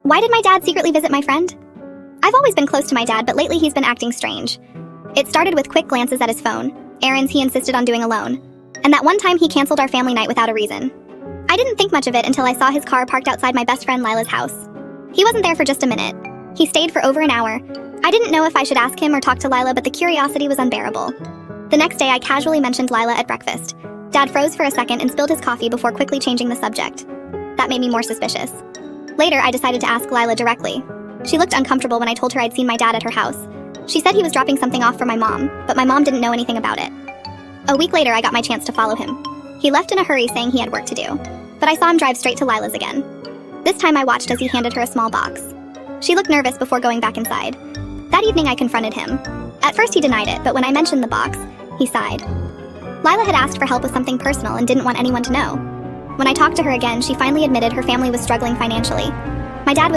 Why did my dad secretly visit my friend? I've always been close to my dad, but lately he's been acting strange. It started with quick glances at his phone, errands he insisted on doing alone, and that one time he canceled our family night without a reason. I didn't think much of it until I saw his car parked outside my best friend Lila's house. He wasn't there for just a minute. He stayed for over an hour. I didn't know if I should ask him or talk to Lila, but the curiosity was unbearable. The next day, I casually mentioned Lila at breakfast. Dad froze for a second and spilled his coffee before quickly changing the subject. That made me more suspicious. Later, I decided to ask Lila directly. She looked uncomfortable when I told her I'd seen my dad at her house. She said he was dropping something off for my mom, but my mom didn't know anything about it. A week later, I got my chance to follow him. He left in a hurry saying he had work to do, but I saw him drive straight to Lila's again. This time I watched as he handed her a small box. She looked nervous before going back inside. That evening I confronted him. At first he denied it, but when I mentioned the box, he sighed. Lila had asked for help with something personal and didn't want anyone to know. When I talked to her again, she finally admitted her family was struggling financially. My dad was